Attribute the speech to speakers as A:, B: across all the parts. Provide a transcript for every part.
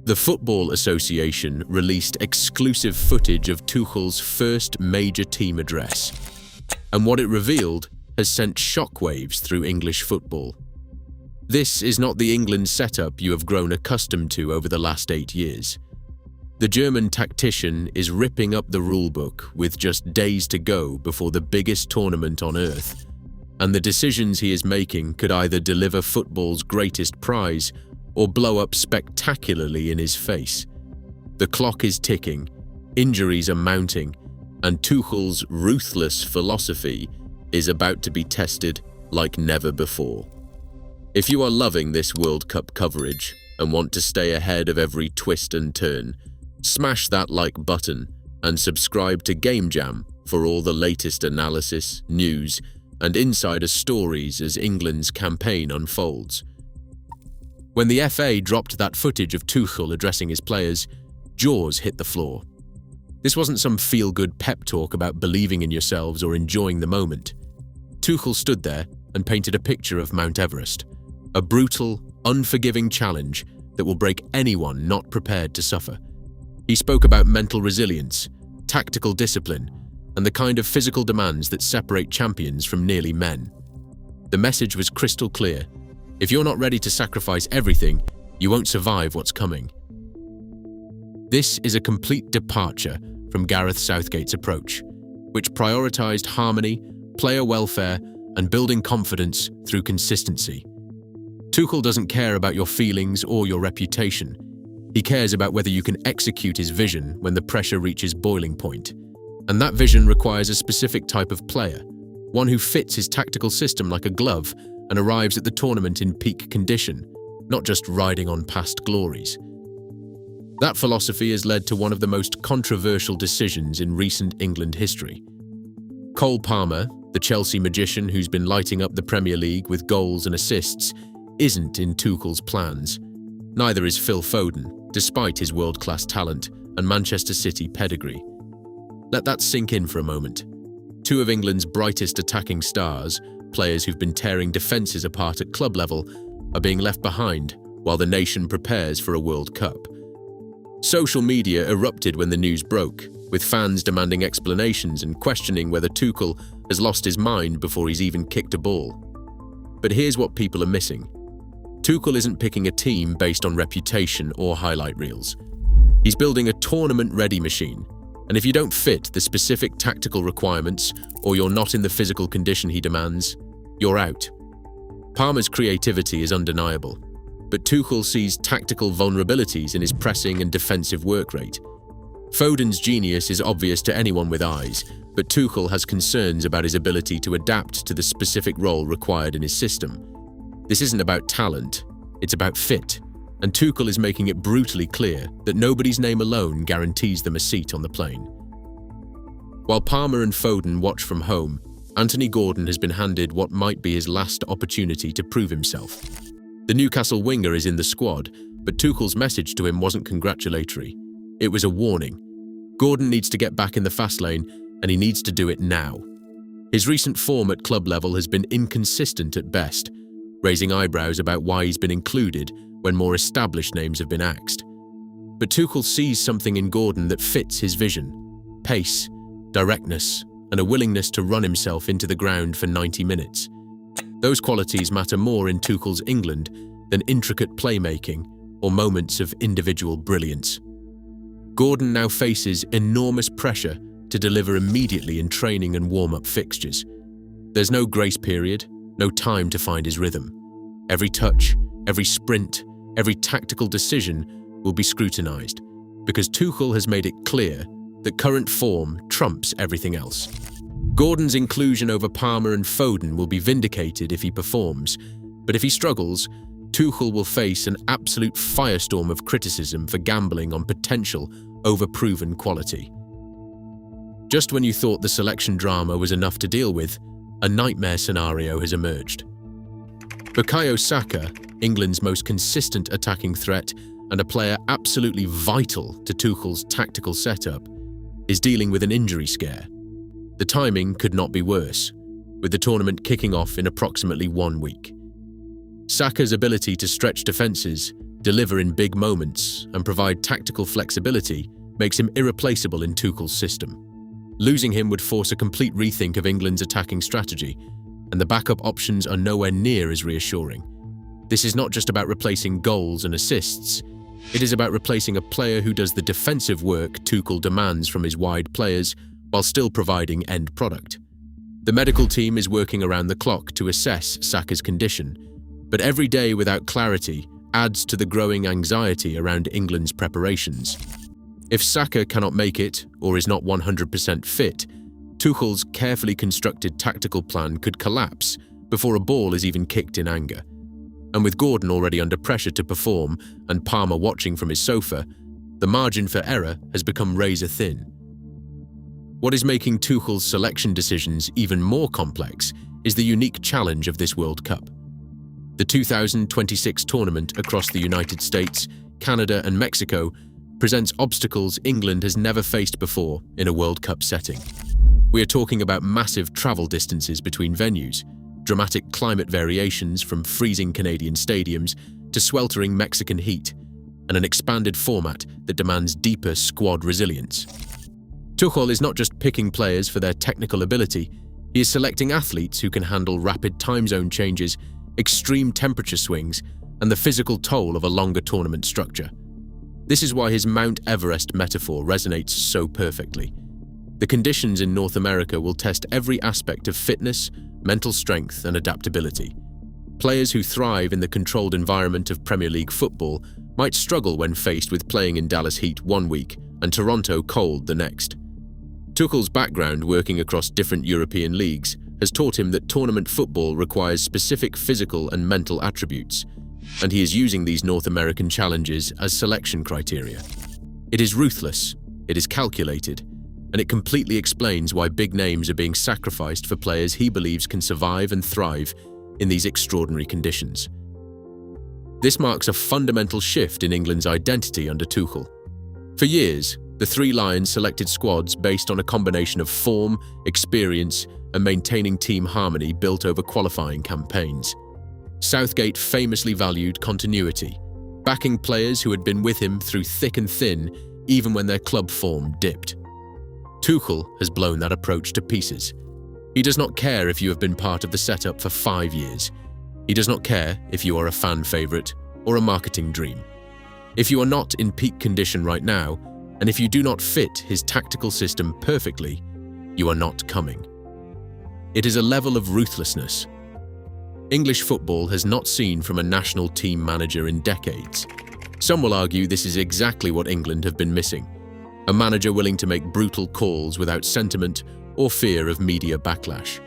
A: The Football Association released exclusive footage of Tuchel's first major team address, and what it revealed has sent shockwaves through English football. This is not the England setup you have grown accustomed to over the last 8 years. The German tactician is ripping up the rulebook with just days to go before the biggest tournament on earth, and the decisions he is making could either deliver football's greatest prize or blow up spectacularly in his face. The clock is ticking, injuries are mounting, and Tuchel's ruthless philosophy is about to be tested like never before. If you are loving this World Cup coverage and want to stay ahead of every twist and turn, smash that like button and subscribe to Game Jam for all the latest analysis, news, and insider stories as England's campaign unfolds. When the FA dropped that footage of Tuchel addressing his players, jaws hit the floor. This wasn't some feel-good pep talk about believing in yourselves or enjoying the moment. Tuchel stood there and painted a picture of Mount Everest, a brutal, unforgiving challenge that will break anyone not prepared to suffer. He spoke about mental resilience, tactical discipline, and the kind of physical demands that separate champions from nearly men. The message was crystal clear. If you're not ready to sacrifice everything, you won't survive what's coming. This is a complete departure from Gareth Southgate's approach, which prioritized harmony, player welfare, and building confidence through consistency. Tuchel doesn't care about your feelings or your reputation. He cares about whether you can execute his vision when the pressure reaches boiling point. And that vision requires a specific type of player, one who fits his tactical system like a glove and arrives at the tournament in peak condition, not just riding on past glories. That philosophy has led to one of the most controversial decisions in recent England history. Cole Palmer, the Chelsea magician who's been lighting up the Premier League with goals and assists, isn't in Tuchel's plans. Neither is Phil Foden, despite his world-class talent and Manchester City pedigree. Let that sink in for a moment. Two of England's brightest attacking stars, players who've been tearing defences apart at club level, are being left behind while the nation prepares for a World Cup. Social media erupted when the news broke, with fans demanding explanations and questioning whether Tuchel has lost his mind before he's even kicked a ball. But here's what people are missing. Tuchel isn't picking a team based on reputation or highlight reels. He's building a tournament-ready machine, and if you don't fit the specific tactical requirements or you're not in the physical condition he demands, you're out. Palmer's creativity is undeniable, but Tuchel sees tactical vulnerabilities in his pressing and defensive work rate. Foden's genius is obvious to anyone with eyes, but Tuchel has concerns about his ability to adapt to the specific role required in his system. This isn't about talent, it's about fit, and Tuchel is making it brutally clear that nobody's name alone guarantees them a seat on the plane. While Palmer and Foden watch from home, Anthony Gordon has been handed what might be his last opportunity to prove himself. The Newcastle winger is in the squad, but Tuchel's message to him wasn't congratulatory. It was a warning. Gordon needs to get back in the fast lane, and he needs to do it now. His recent form at club level has been inconsistent at best, raising eyebrows about why he's been included when more established names have been axed. But Tuchel sees something in Gordon that fits his vision: pace, directness, and a willingness to run himself into the ground for 90 minutes. Those qualities matter more in Tuchel's England than intricate playmaking or moments of individual brilliance. Gordon now faces enormous pressure to deliver immediately in training and warm-up fixtures. There's no grace period, no time to find his rhythm. Every touch, every sprint, every tactical decision will be scrutinised, because Tuchel has made it clear that current form trumps everything else. Gordon's inclusion over Palmer and Foden will be vindicated if he performs, but if he struggles, Tuchel will face an absolute firestorm of criticism for gambling on potential over proven quality. Just when you thought the selection drama was enough to deal with, a nightmare scenario has emerged. Bukayo Saka, England's most consistent attacking threat and a player absolutely vital to Tuchel's tactical setup, is dealing with an injury scare. The timing could not be worse, with the tournament kicking off in approximately 1 week. Saka's ability to stretch defences, deliver in big moments, and provide tactical flexibility makes him irreplaceable in Tuchel's system. Losing him would force a complete rethink of England's attacking strategy, and the backup options are nowhere near as reassuring. This is not just about replacing goals and assists, it is about replacing a player who does the defensive work Tuchel demands from his wide players while still providing end product. The medical team is working around the clock to assess Saka's condition, but every day without clarity adds to the growing anxiety around England's preparations. If Saka cannot make it or is not 100% fit, Tuchel's carefully constructed tactical plan could collapse before a ball is even kicked in anger. And with Gordon already under pressure to perform and Palmer watching from his sofa, the margin for error has become razor thin. What is making Tuchel's selection decisions even more complex is the unique challenge of this World Cup. The 2026 tournament across the United States, Canada and Mexico presents obstacles England has never faced before in a World Cup setting. We are talking about massive travel distances between venues, dramatic climate variations from freezing Canadian stadiums to sweltering Mexican heat, and an expanded format that demands deeper squad resilience. Tuchel is not just picking players for their technical ability, he is selecting athletes who can handle rapid time zone changes, extreme temperature swings, and the physical toll of a longer tournament structure. This is why his Mount Everest metaphor resonates so perfectly. The conditions in North America will test every aspect of fitness, mental strength, and adaptability. Players who thrive in the controlled environment of Premier League football might struggle when faced with playing in Dallas heat one week and Toronto cold the next. Tuchel's background working across different European leagues has taught him that tournament football requires specific physical and mental attributes, and he is using these North American challenges as selection criteria. It is ruthless, it is calculated, and it completely explains why big names are being sacrificed for players he believes can survive and thrive in these extraordinary conditions. This marks a fundamental shift in England's identity under Tuchel. For years, the Three Lions selected squads based on a combination of form, experience, and maintaining team harmony built over qualifying campaigns. Southgate famously valued continuity, backing players who had been with him through thick and thin, even when their club form dipped. Tuchel has blown that approach to pieces. He does not care if you have been part of the setup for 5 years. He does not care if you are a fan favourite or a marketing dream. If you are not in peak condition right now, and if you do not fit his tactical system perfectly, you are not coming. It is a level of ruthlessness English football has not seen from a national team manager in decades. Some will argue this is exactly what England have been missing. A manager willing to make brutal calls without sentiment or fear of media backlash.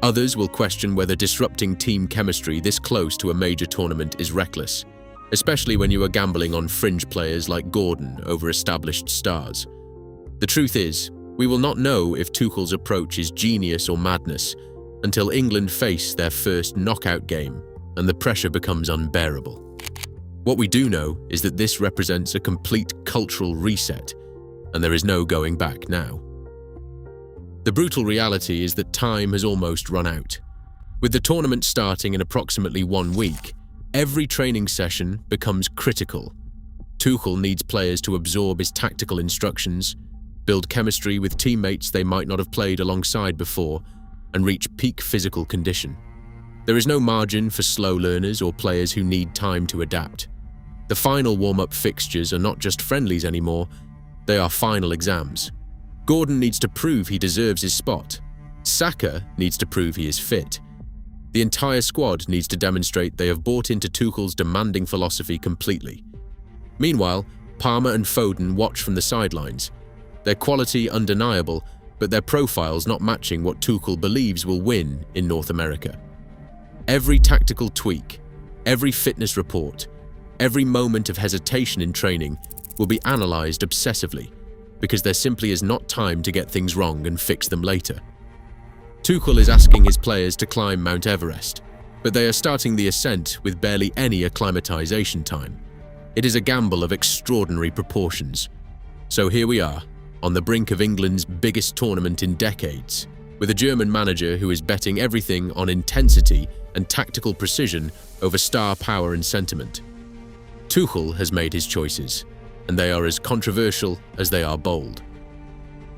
A: Others will question whether disrupting team chemistry this close to a major tournament is reckless, especially when you are gambling on fringe players like Gordon over established stars. The truth is, we will not know if Tuchel's approach is genius or madness until England face their first knockout game and the pressure becomes unbearable. What we do know is that this represents a complete cultural reset, and there is no going back now. The brutal reality is that time has almost run out. With the tournament starting in approximately 1 week, every training session becomes critical. Tuchel needs players to absorb his tactical instructions, build chemistry with teammates they might not have played alongside before, and reach peak physical condition. There is no margin for slow learners or players who need time to adapt. The final warm-up fixtures are not just friendlies anymore, they are final exams. Gordon needs to prove he deserves his spot. Saka needs to prove he is fit. The entire squad needs to demonstrate they have bought into Tuchel's demanding philosophy completely. Meanwhile, Palmer and Foden watch from the sidelines. Their quality undeniable, but their profiles not matching what Tuchel believes will win in North America. Every tactical tweak, every fitness report, every moment of hesitation in training will be analysed obsessively, because there simply is not time to get things wrong and fix them later. Tuchel is asking his players to climb Mount Everest, but they are starting the ascent with barely any acclimatization time. It is a gamble of extraordinary proportions. So here we are, on the brink of England's biggest tournament in decades, with a German manager who is betting everything on intensity and tactical precision over star power and sentiment. Tuchel has made his choices, and they are as controversial as they are bold.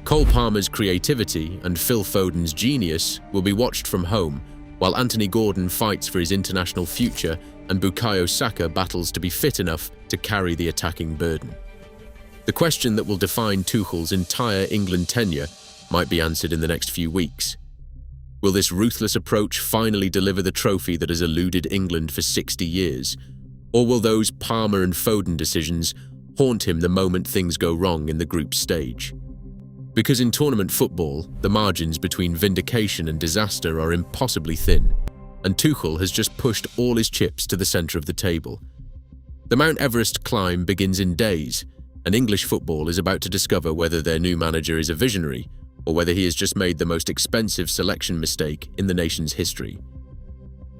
A: Cole Palmer's creativity and Phil Foden's genius will be watched from home, while Anthony Gordon fights for his international future and Bukayo Saka battles to be fit enough to carry the attacking burden. The question that will define Tuchel's entire England tenure might be answered in the next few weeks. Will this ruthless approach finally deliver the trophy that has eluded England for 60 years? Or will those Palmer and Foden decisions haunt him the moment things go wrong in the group stage? Because in tournament football, the margins between vindication and disaster are impossibly thin, and Tuchel has just pushed all his chips to the centre of the table. The Mount Everest climb begins in days, and English football is about to discover whether their new manager is a visionary or whether he has just made the most expensive selection mistake in the nation's history.